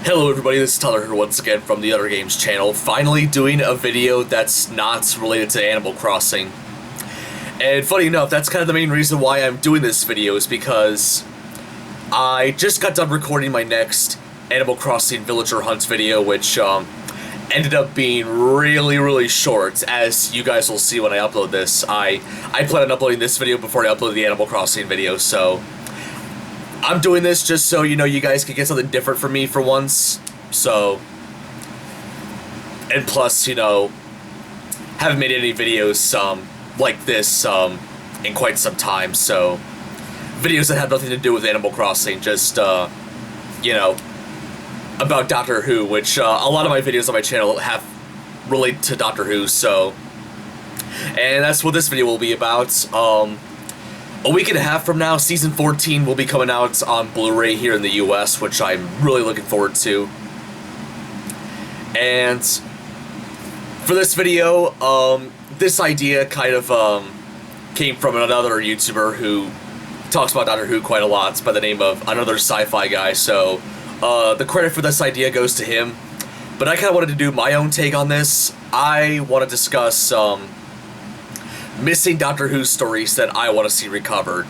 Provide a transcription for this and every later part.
Hello everybody, this is Tyler here once again from the Other Games channel, finally doing a video that's not related to Animal Crossing. And funny enough, that's kind of the main reason why I'm doing this video, is because I just got done recording my next Animal Crossing Villager Hunt video, which ended up being really short, as you guys will see when I upload this. I plan on uploading this video before I upload the Animal Crossing video, so I'm doing this just so, you guys can get something different from me for once. So, and plus, haven't made any videos like this in quite some time, so videos that have nothing to do with Animal Crossing, just, about Doctor Who, which a lot of my videos on my channel have relate to Doctor Who, so, and that's what this video will be about. A week and a half from now, Season 14 will be coming out on Blu-ray here in the US, which I'm really looking forward to. And for this video, this idea kind of came from another YouTuber who talks about Doctor Who quite a lot, by the name of Another Sci-Fi Guy, so the credit for this idea goes to him. But I kind of wanted to do my own take on this. I want to discuss missing Doctor Who stories that I want to see recovered.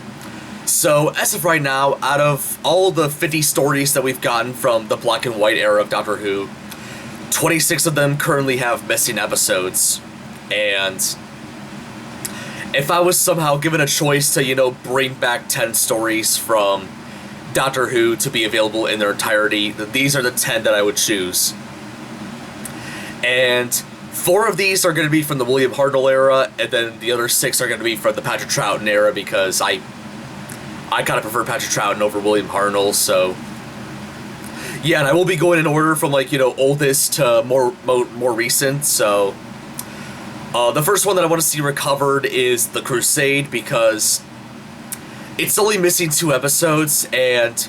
So, as of right now, out of all the 50 stories that we've gotten from the black and white era of Doctor Who, 26 of them currently have missing episodes. And if I was somehow given a choice to, bring back 10 stories from Doctor Who to be available in their entirety, these are the 10 that I would choose. And 4 of these are going to be from the William Hartnell era, and then the other 6 are going to be from the Patrick Troughton era, because I kind of prefer Patrick Troughton over William Hartnell, so yeah, and I will be going in order from, oldest to more recent. So the first one that I want to see recovered is the Crusade, because it's only missing 2 episodes, and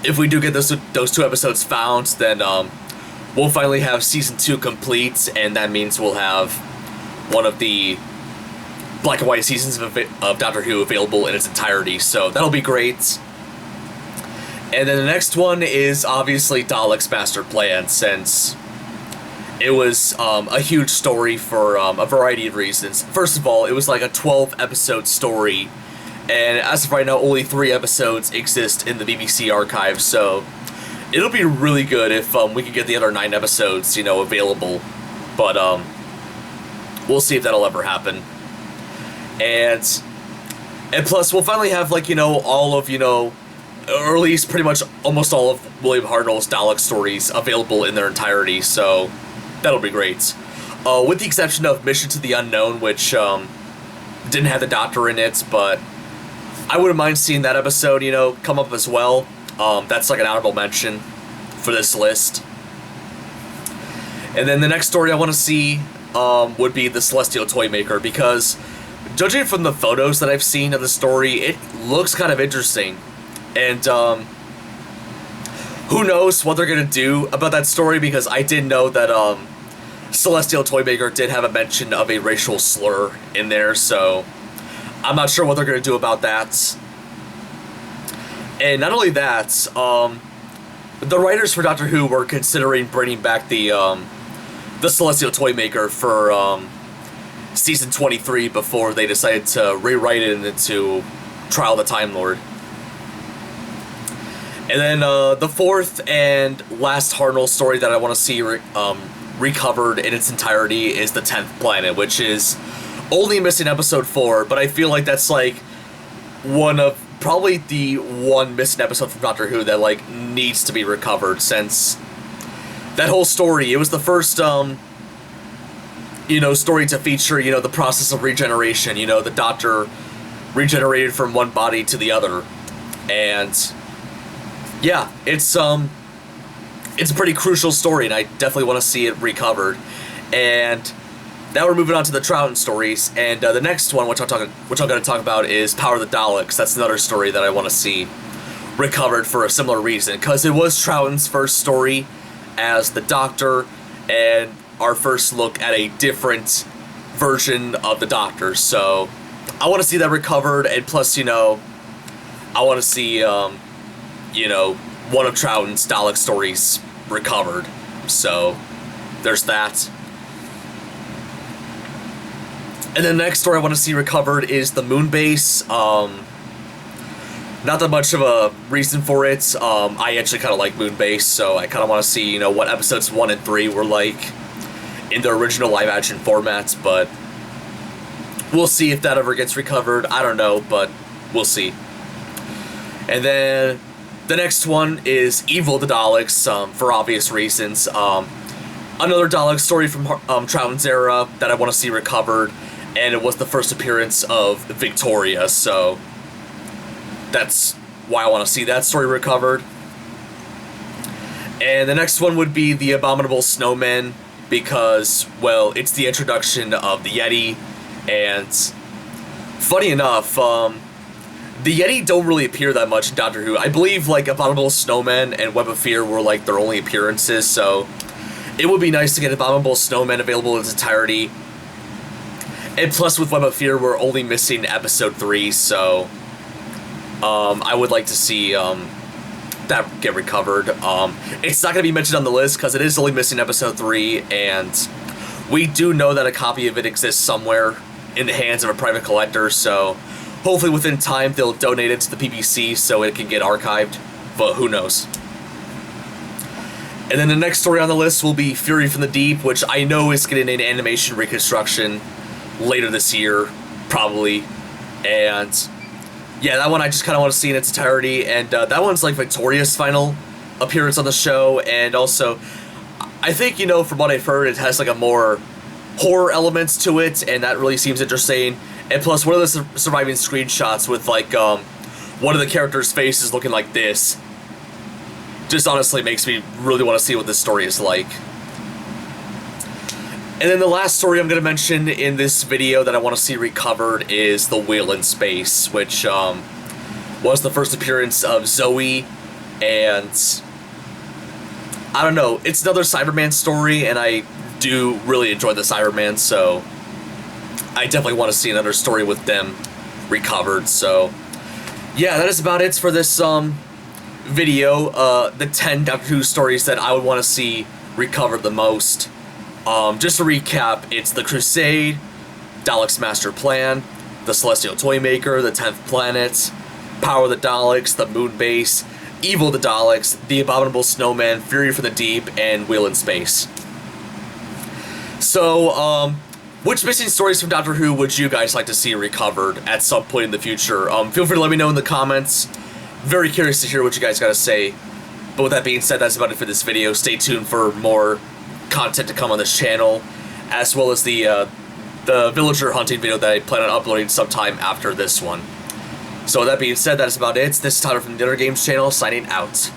if we do get those 2 episodes found, then we'll finally have Season 2 complete, and that means we'll have one of the black and white seasons of Doctor Who available in its entirety, so that'll be great. And then the next one is obviously Dalek's Master Plan, since it was a huge story for a variety of reasons. First of all, it was like a 12-episode story, and as of right now, only 3 episodes exist in the BBC archive, so it'll be really good if we can get the other 9 episodes, available. But we'll see if that'll ever happen. And plus, we'll finally have, all of, or at least pretty much almost all of William Hartnell's Dalek stories available in their entirety, so that'll be great. With the exception of Mission to the Unknown, which didn't have the Doctor in it, but I wouldn't mind seeing that episode, come up as well. That's like an honorable mention for this list. And then the next story I want to see would be the Celestial Toymaker, because judging from the photos that I've seen of the story, it looks kind of interesting. And who knows what they're going to do about that story, because I did know that Celestial Toymaker did have a mention of a racial slur in there, so I'm not sure what they're going to do about that. And not only that, the writers for Doctor Who were considering bringing back the Celestial Toymaker for Season 23 before they decided to rewrite it into Trial of the Time Lord. And then the 4th and last Hartnell story that I want to see recovered in its entirety is the 10th Planet, which is only missing episode 4, but I feel like that's probably the one missing episode from Doctor Who that, needs to be recovered, since that whole story, it was the first, story to feature, the process of regeneration, the Doctor regenerated from one body to the other, and yeah, it's a pretty crucial story, and I definitely want to see it recovered. And now we're moving on to the Troughton stories, and the next one, which I'm going to talk about, is Power of the Daleks. That's another story that I want to see recovered for a similar reason, because it was Troughton's first story as the Doctor, and our first look at a different version of the Doctor. So I want to see that recovered, and plus, I want to see, one of Trouton's Dalek stories recovered. So there's that. And then the next story I want to see recovered is the moon base. Not that much of a reason for it. I actually kind of like Moonbase, so I kind of want to see, what episodes 1 and 3 were like in the original live-action formats, but we'll see if that ever gets recovered. I don't know, but we'll see. And then the next one is Evil the Daleks, for obvious reasons. Another Dalek story from Trouton's era that I want to see recovered, and it was the first appearance of Victoria, so that's why I want to see that story recovered. And the next one would be the Abominable Snowman, because, well, it's the introduction of the Yeti, and funny enough, the Yeti don't really appear that much in Doctor Who. I believe, like, Abominable Snowman and Web of Fear were, like, their only appearances, so it would be nice to get Abominable Snowman available in its entirety. And plus, with Web of Fear, we're only missing episode 3, so I would like to see that get recovered. It's not going to be mentioned on the list because it is only missing episode 3, and we do know that a copy of it exists somewhere in the hands of a private collector, so hopefully within time they'll donate it to the BBC so it can get archived, but who knows. And then the next story on the list will be Fury from the Deep, which I know is getting an animation reconstruction later this year, probably, and yeah, that one I just kind of want to see in its entirety, and that one's like Victoria's final appearance on the show, and also, I think, from what I've heard, it has like a more horror elements to it, and that really seems interesting, and plus, one of the surviving screenshots with like, one of the characters' faces looking like this, just honestly makes me really want to see what this story is like. And then the last story I'm going to mention in this video that I want to see recovered is The Wheel in Space, which was the first appearance of Zoe, and I don't know, it's another Cyberman story, and I do really enjoy the Cyberman, so I definitely want to see another story with them recovered. So yeah, that is about it for this video, the 10 Doctor Who stories that I would want to see recovered the most. Just to recap, it's the Crusade, Dalek's Master Plan, the Celestial Toymaker, the 10th Planet, Power of the Daleks, the Moon Base, Evil the Daleks, the Abominable Snowman, Fury from the Deep, and Wheel in Space. So, which missing stories from Doctor Who would you guys like to see recovered at some point in the future? Feel free to let me know in the comments. Very curious to hear what you guys got to say. But with that being said, that's about it for this video. Stay tuned for more content to come on this channel, as well as the villager hunting video that I plan on uploading sometime after this one. So with that being said, that is about it. This is Tyler from the Dinner Games channel, signing out.